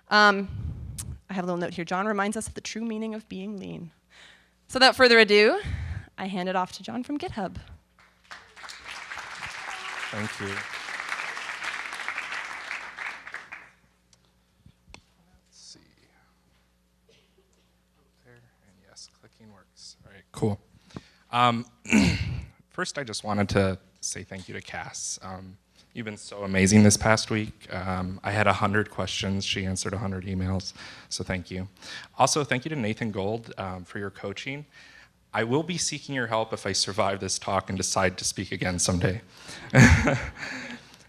I have a little note here. John reminds us of the true meaning of being lean. So without further ado, I hand it off to John from GitHub. Thank you. Let's see. There, and yes, clicking works. All right, cool. First, I just wanted to say thank you to Cass. You've been so amazing this past week. I had 100 questions. She answered 100 emails, so thank you. Also, thank you to Nathan Gold for your coaching. I will be seeking your help if I survive this talk and decide to speak again someday.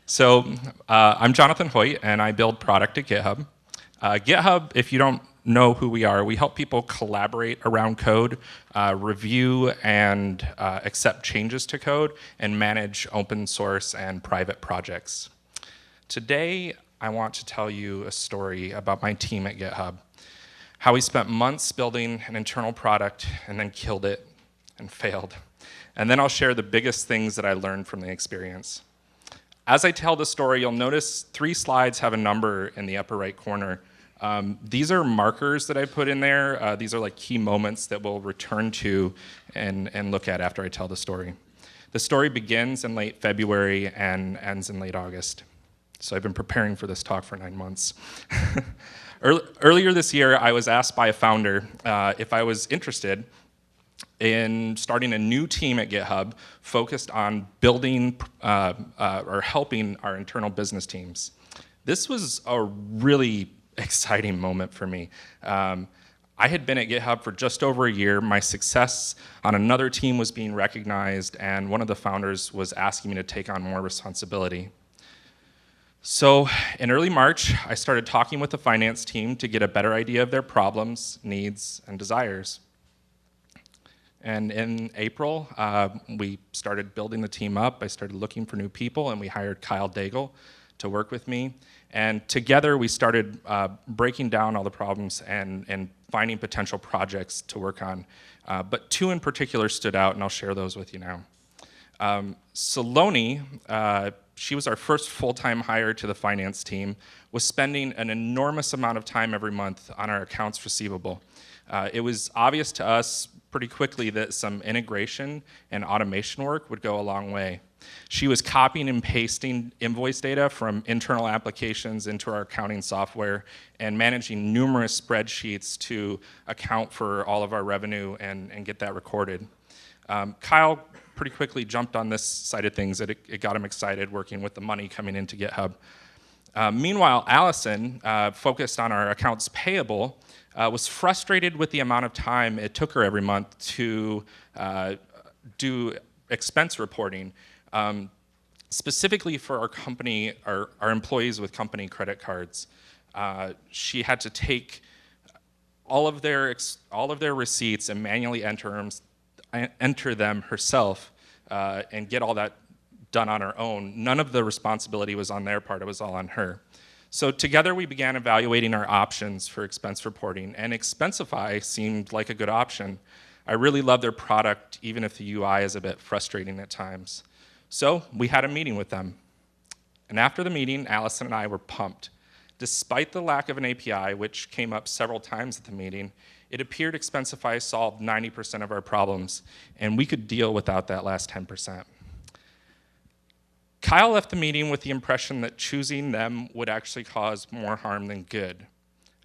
So I'm Jonathan Hoyt, and I build product at GitHub. GitHub, if you don't know who we are, we help people collaborate around code, review and accept changes to code, and manage open source and private projects. Today, I want to tell you a story about my team at GitHub, how we spent months building an internal product and then killed it and failed. And then I'll share the biggest things that I learned from the experience. As I tell the story, you'll notice 3 slides have a number in the upper right corner. These are markers that I put in there. These are like key moments that we'll return to and look at after I tell the story. The story begins in late February and ends in late August. So I've been preparing for this talk for 9 months. Earlier this year, I was asked by a founder if I was interested in starting a new team at GitHub focused on building or helping our internal business teams. This was a really exciting moment for me. I had been at GitHub for just over a year. My success on another team was being recognized, and one of the founders was asking me to take on more responsibility. So in early March, I started talking with the finance team to get a better idea of their problems, needs, and desires. And in April, we started building the team up. I started looking for new people, and we hired Kyle Daigle to work with me. And together, we started breaking down all the problems and finding potential projects to work on. But 2 in particular stood out, and I'll share those with you now. Saloni, she was our first full-time hire to the finance team, was spending an enormous amount of time every month on our accounts receivable. It was obvious to us pretty quickly that some integration and automation work would go a long way. She was copying and pasting invoice data from internal applications into our accounting software and managing numerous spreadsheets to account for all of our revenue and get that recorded. Kyle pretty quickly jumped on this side of things. It got him excited working with the money coming into GitHub. Meanwhile, Allison, focused on our accounts payable, was frustrated with the amount of time it took her every month to do expense reporting, specifically for our company, our employees with company credit cards. She had to take all of their receipts and manually enter them herself and get all that done on her own. None of the responsibility was on their part, it was all on her. So together we began evaluating our options for expense reporting, and Expensify seemed like a good option. I really love their product, even if the UI is a bit frustrating at times. So we had a meeting with them. And after the meeting, Allison and I were pumped. Despite the lack of an API, which came up several times at the meeting, it appeared Expensify solved 90% of our problems, and we could deal without that last 10%. Kyle left the meeting with the impression that choosing them would actually cause more harm than good.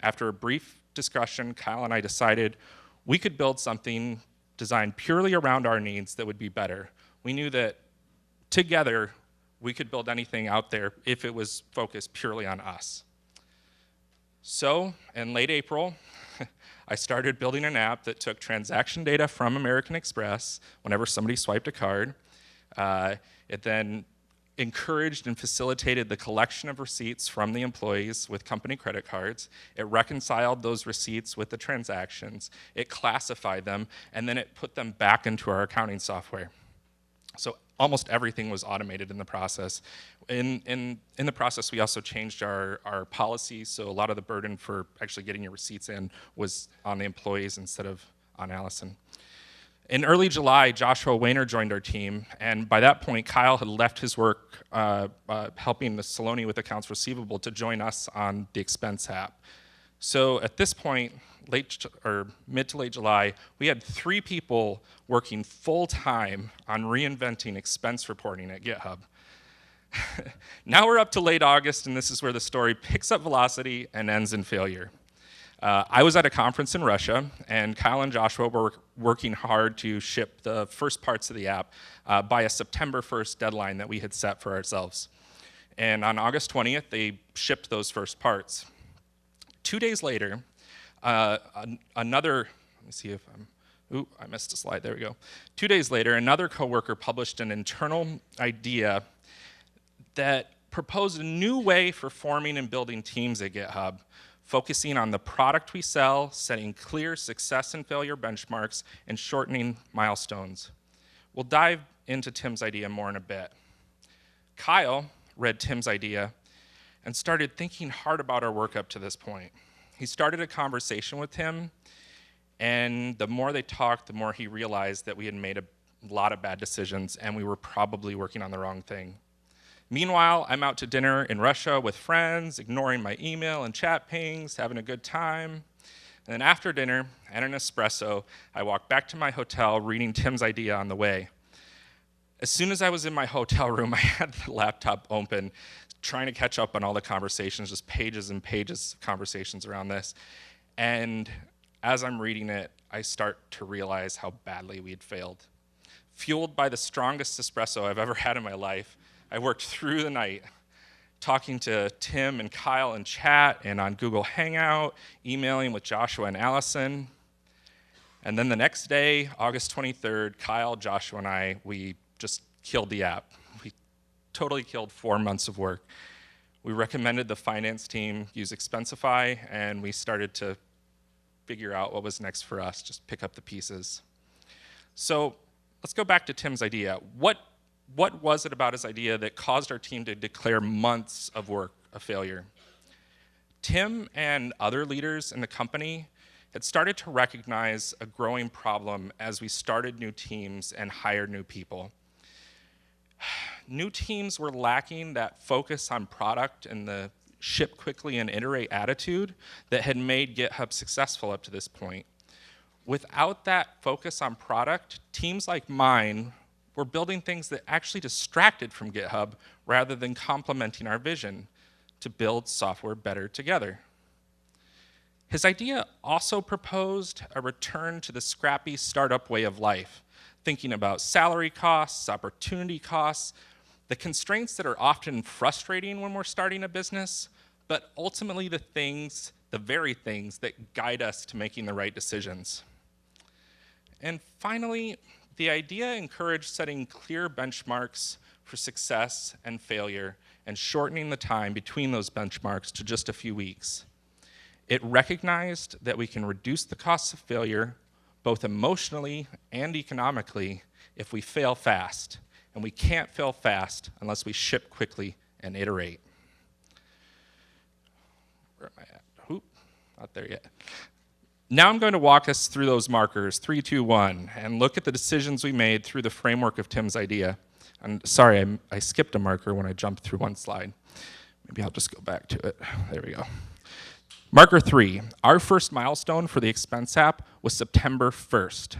After a brief discussion, Kyle and I decided we could build something designed purely around our needs that would be better. We knew that together we could build anything out there if it was focused purely on us. So in late April, I started building an app that took transaction data from American Express whenever somebody swiped a card. It then encouraged and facilitated the collection of receipts from the employees with company credit cards. It reconciled those receipts with the transactions. It classified them, and then it put them back into our accounting software. So almost everything was automated in the process. In the process, we also changed our policies, so a lot of the burden for actually getting your receipts in was on the employees instead of on Allison. In early July, Joshua Wayner joined our team, and by that point, Kyle had left his work helping the Saloni with accounts receivable to join us on the expense app. So at this point, mid to late July, we had 3 people working full-time on reinventing expense reporting at GitHub. Now we're up to late August, and this is where the story picks up velocity and ends in failure. I was at a conference in Russia, and Kyle and Joshua were working hard to ship the first parts of the app by a September 1st deadline that we had set for ourselves. And on August 20th, they shipped those first parts. 2 days later, let me see if I missed a slide, there we go. 2 days later, another coworker published an internal idea that proposed a new way for forming and building teams at GitHub, focusing on the product we sell, setting clear success and failure benchmarks, and shortening milestones. We'll dive into Tim's idea more in a bit. Kyle read Tim's idea and started thinking hard about our work up to this point. He started a conversation with Tim, and the more they talked, the more he realized that we had made a lot of bad decisions and we were probably working on the wrong thing. Meanwhile, I'm out to dinner in Russia with friends, ignoring my email and chat pings, having a good time. And then after dinner and an espresso, I walked back to my hotel reading Tim's idea on the way. As soon as I was in my hotel room, I had the laptop open, trying to catch up on all the conversations, just pages and pages of conversations around this. And as I'm reading it, I start to realize how badly we'd failed. Fueled by the strongest espresso I've ever had in my life, I worked through the night, talking to Tim and Kyle in chat and on Google Hangout, emailing with Joshua and Allison. And then the next day, August 23rd, Kyle, Joshua, and we just killed the app. We totally killed 4 months of work. We recommended the finance team use Expensify, and we started to figure out what was next for us, just pick up the pieces. So let's go back to Tim's idea. What was it about his idea that caused our team to declare months of work a failure? Tim and other leaders in the company had started to recognize a growing problem as we started new teams and hired new people. New teams were lacking that focus on product and the ship quickly and iterate attitude that had made GitHub successful up to this point. Without that focus on product, teams like mine were building things that actually distracted from GitHub rather than complementing our vision to build software better together. His idea also proposed a return to the scrappy startup way of life, thinking about salary costs, opportunity costs, the constraints that are often frustrating when we're starting a business, but ultimately the very things that guide us to making the right decisions. And finally, the idea encouraged setting clear benchmarks for success and failure and shortening the time between those benchmarks to just a few weeks. It recognized that we can reduce the costs of failure, both emotionally and economically, if we fail fast. And we can't fail fast unless we ship quickly and iterate. Where am I at? Oop, not there yet. Now I'm going to walk us through those markers, 3, 2, 1, and look at the decisions we made through the framework of Tim's idea. And sorry, I skipped a marker when I jumped through one slide. Maybe I'll just go back to it. There we go. Marker 3, our first milestone for the expense app was September 1st.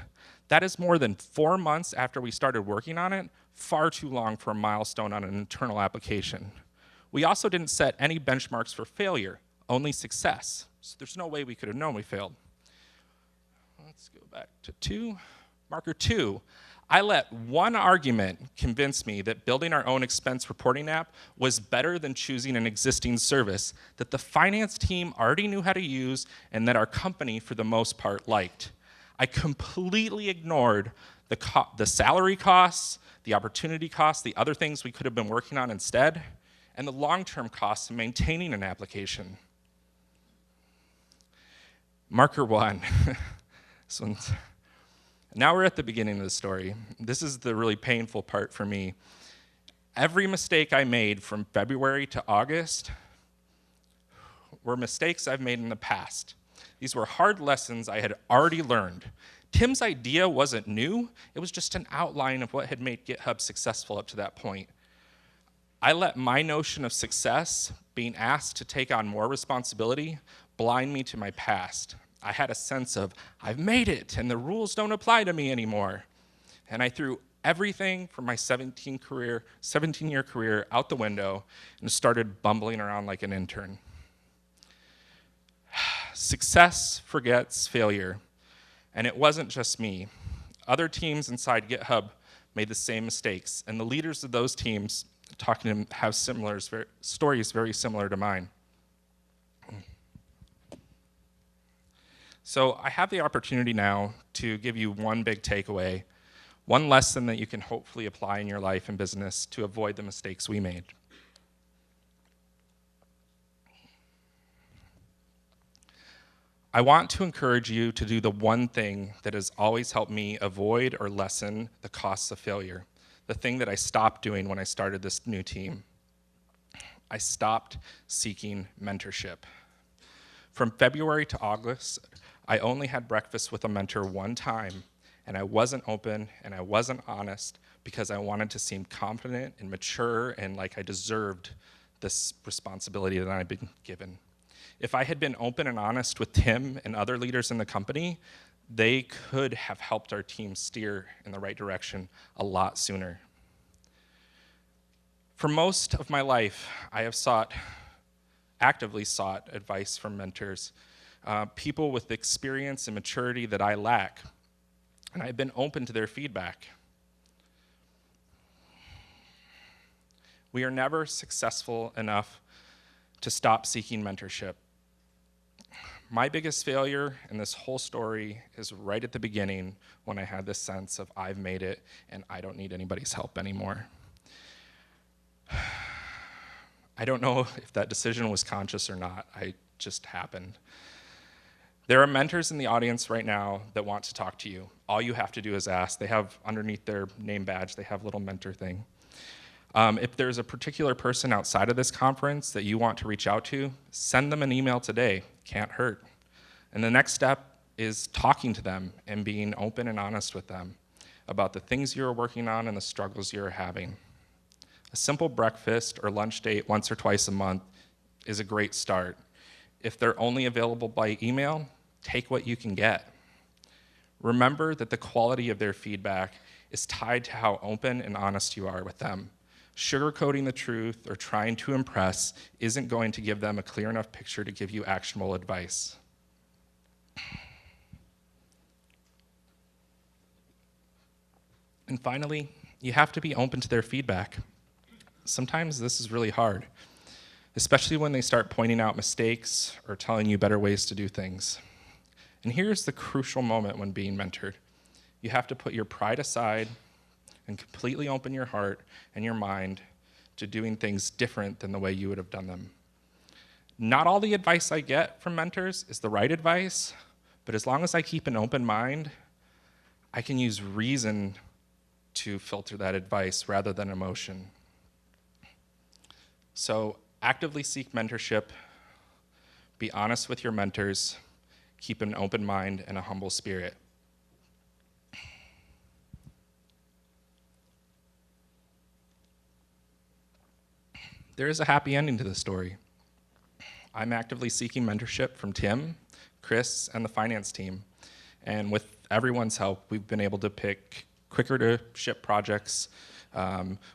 That is more than 4 months after we started working on it, far too long for a milestone on an internal application. We also didn't set any benchmarks for failure, only success. So there's no way we could have known we failed. Let's go back to 2. Marker 2, I let one argument convince me that building our own expense reporting app was better than choosing an existing service that the finance team already knew how to use and that our company, for the most part, liked. I completely ignored the salary costs, the opportunity costs, the other things we could have been working on instead, and the long-term costs of maintaining an application. Marker 1. Now we're at the beginning of the story. This is the really painful part for me. Every mistake I made from February to August were mistakes I've made in the past. These were hard lessons I had already learned. Tim's idea wasn't new, it was just an outline of what had made GitHub successful up to that point. I let my notion of success, being asked to take on more responsibility, blind me to my past. I had a sense of, I've made it, and the rules don't apply to me anymore. And I threw everything from my 17-year career out the window and started bumbling around like an intern. Success forgets failure, and it wasn't just me. Other teams inside GitHub made the same mistakes, and the leaders of those teams talking to them have stories very similar to mine. So I have the opportunity now to give you one big takeaway, one lesson that you can hopefully apply in your life and business to avoid the mistakes we made. I want to encourage you to do the one thing that has always helped me avoid or lessen the costs of failure, the thing that I stopped doing when I started this new team. I stopped seeking mentorship. From February to August, I only had breakfast with a mentor one time, and I wasn't open and I wasn't honest because I wanted to seem confident and mature and like I deserved this responsibility that I'd been given. If I had been open and honest with Tim and other leaders in the company, they could have helped our team steer in the right direction a lot sooner. For most of my life, I have actively sought advice from mentors, people with experience and maturity that I lack, and I've been open to their feedback. We are never successful enough to stop seeking mentorship. My biggest failure in this whole story is right at the beginning when I had this sense of I've made it and I don't need anybody's help anymore. I don't know if that decision was conscious or not. It just happened. There are mentors in the audience right now that want to talk to you. All you have to do is ask. They have underneath their name badge, they have a little mentor thing. If there's a particular person outside of this conference that you want to reach out to, send them an email today. Can't hurt. And the next step is talking to them and being open and honest with them about the things you're working on and the struggles you're having. A simple breakfast or lunch date once or twice a month is a great start. If they're only available by email, take what you can get. Remember that the quality of their feedback is tied to how open and honest you are with them. Sugarcoating the truth or trying to impress isn't going to give them a clear enough picture to give you actionable advice. And finally, you have to be open to their feedback. Sometimes this is really hard, especially when they start pointing out mistakes or telling you better ways to do things. And here's the crucial moment when being mentored. You have to put your pride aside and completely open your heart and your mind to doing things different than the way you would have done them. Not all the advice I get from mentors is the right advice, but as long as I keep an open mind, I can use reason to filter that advice rather than emotion. So actively seek mentorship, be honest with your mentors, keep an open mind and a humble spirit. There is a happy ending to this story. I'm actively seeking mentorship from Tim, Chris, and the finance team. And with everyone's help, we've been able to pick quicker to ship projects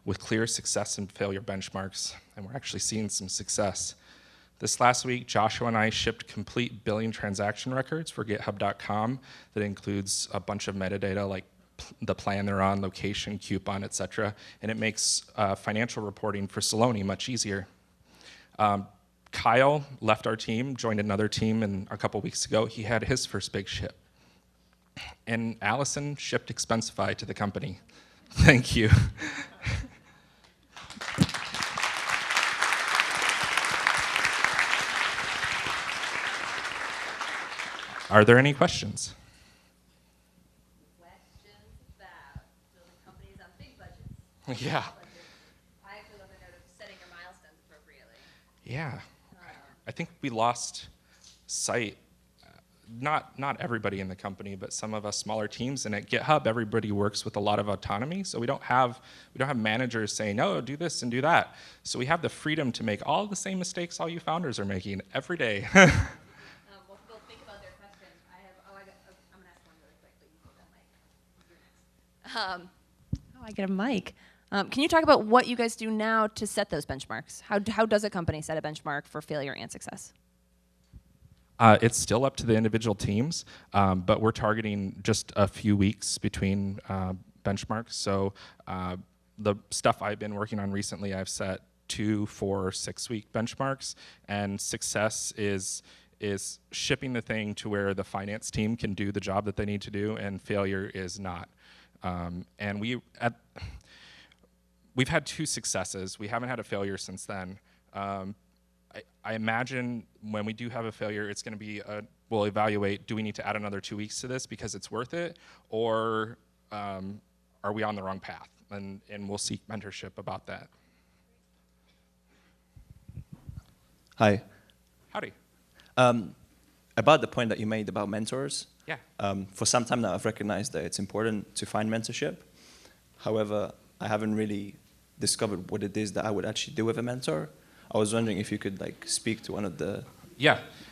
with clear success and failure benchmarks. And we're actually seeing some success. This last week, Joshua and I shipped complete billing transaction records for GitHub.com that includes a bunch of metadata like the plan they're on, location, coupon, et cetera, and it makes financial reporting for Saloni much easier. Kyle left our team, joined another team a couple weeks ago. He had his first big ship. And Allison shipped Expensify to the company. Thank you. Are there any questions? Yeah. I actually love the note of setting your milestones appropriately. Yeah. I think we lost sight not everybody in the company, but some of us smaller teams. And at GitHub, everybody works with a lot of autonomy. So we don't have managers saying, "No, do this and do that." So we have the freedom to make all the same mistakes all you founders are making every day. Well, we'll think about their question. I'm going to ask one really quick, but you hold that mic. You're next. Oh, I get a mic. Can you talk about what you guys do now to set those benchmarks? How does a company set a benchmark for failure and success? It's still up to the individual teams, but we're targeting just a few weeks between benchmarks. So the stuff I've been working on recently, I've set 2, 4, 6-week benchmarks, and success is shipping the thing to where the finance team can do the job that they need to do, and failure is not. And we've had 2 successes. We haven't had a failure since then. I imagine when we do have a failure, it's going to be, we'll evaluate, do we need to add another 2 weeks to this because it's worth it, or are we on the wrong path? And we'll seek mentorship about that. Hi. Howdy. About the point that you made about mentors. Yeah. For some time now, I've recognized that it's important to find mentorship. However, I haven't really discovered what it is that I would actually do with a mentor. I was wondering if you could speak to one of the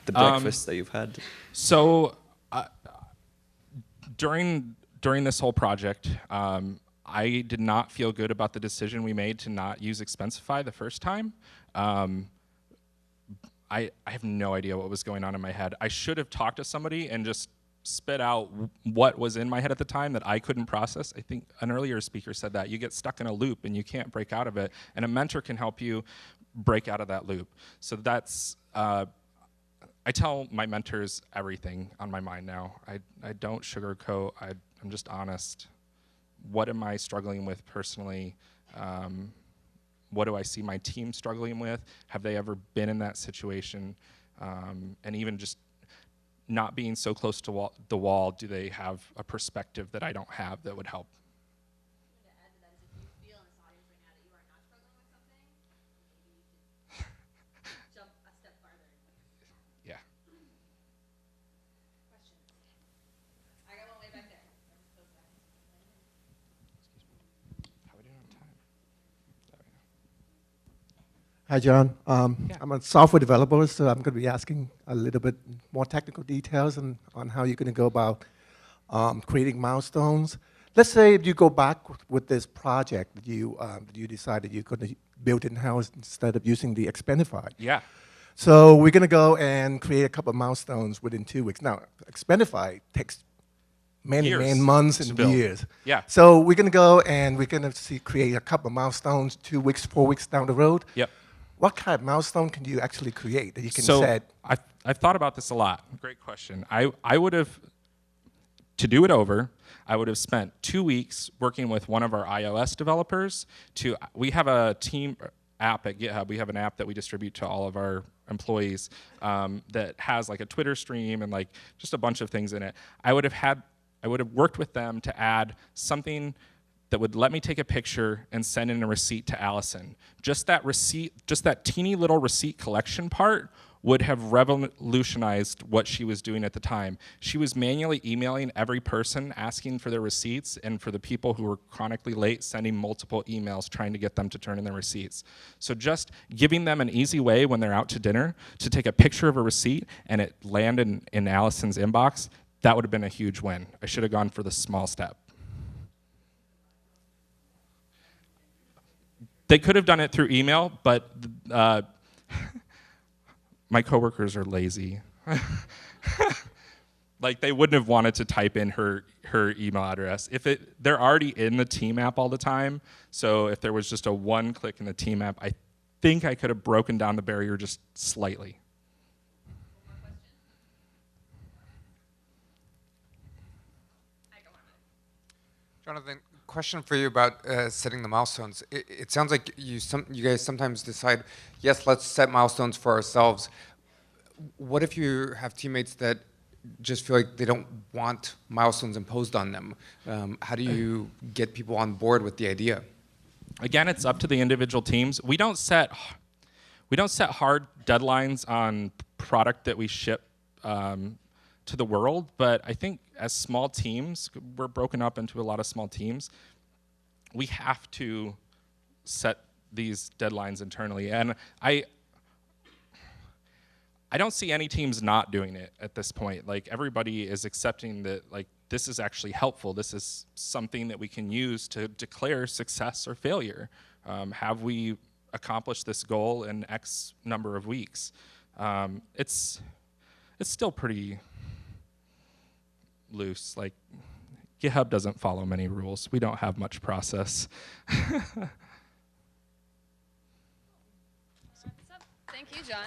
breakfasts that you've had. So during this whole project, I did not feel good about the decision we made to not use Expensify the first time. I have no idea what was going on in my head. I should have talked to somebody and just spit out what was in my head at the time that I couldn't process. I think an earlier speaker said that. You get stuck in a loop and you can't break out of it. And a mentor can help you break out of that loop. So that's, I tell my mentors everything on my mind now. I don't sugarcoat, I'm just honest. What am I struggling with personally? What do I see my team struggling with? Have they ever been in that situation? And even just not being so close to the wall, do they have a perspective that I don't have that would help? To add to that is if you feel in this audience right now that you are not struggling with something, maybe you should jump a step farther. Yeah. Questions? I got one way back there. How are we doing on time? There we go. Hi, John. Yeah. I'm a software developer, so I'm going to be asking a little bit more technical details on how you're going to go about creating milestones. Let's say if you go back with this project that you decided you're going to build in-house instead of using the Expensify. Yeah. So we're going to go and create a couple of milestones within 2 weeks. Now, Expensify takes many Years months to and build. years. Yeah. So we're going to go and we're going to create a couple of milestones 2 weeks, 4 weeks down the road. Yep. What kind of milestone can you actually create that you can So set? I've thought about this a lot. Great question. I would have, to do it over, I would have spent 2 weeks working with one of our iOS developers we have a team app at GitHub. We have an app that we distribute to all of our employees that has a Twitter stream and just a bunch of things in it. I would have worked with them to add something that would let me take a picture and send in a receipt to Allison. Just that receipt, just that teeny little receipt collection part would have revolutionized what she was doing at the time. She was manually emailing every person asking for their receipts, and for the people who were chronically late, sending multiple emails trying to get them to turn in their receipts. So just giving them an easy way when they're out to dinner to take a picture of a receipt and it land in Allison's inbox, that would have been a huge win. I should have gone for the small step. They could have done it through email, but my coworkers are lazy. They wouldn't have wanted to type in her email address. They're already in the team app all the time, so if there was just a one click in the team app, I think I could have broken down the barrier just slightly. Jonathan, question for you about setting the milestones. It sounds like you guys sometimes decide, yes, let's set milestones for ourselves. What if you have teammates that just feel like they don't want milestones imposed on them? How do you get people on board with the idea? Again, it's up to the individual teams. We don't set hard deadlines on product that we ship to the world, but I think as small teams, we're broken up into a lot of small teams. We have to set these deadlines internally, and I don't see any teams not doing it at this point. Like, everybody is accepting that, like, this is actually helpful. This is something that we can use to declare success or failure. Have we accomplished this goal in X number of weeks? It's still pretty loose. Like, GitHub doesn't follow many rules. We don't have much process. Thank you, John.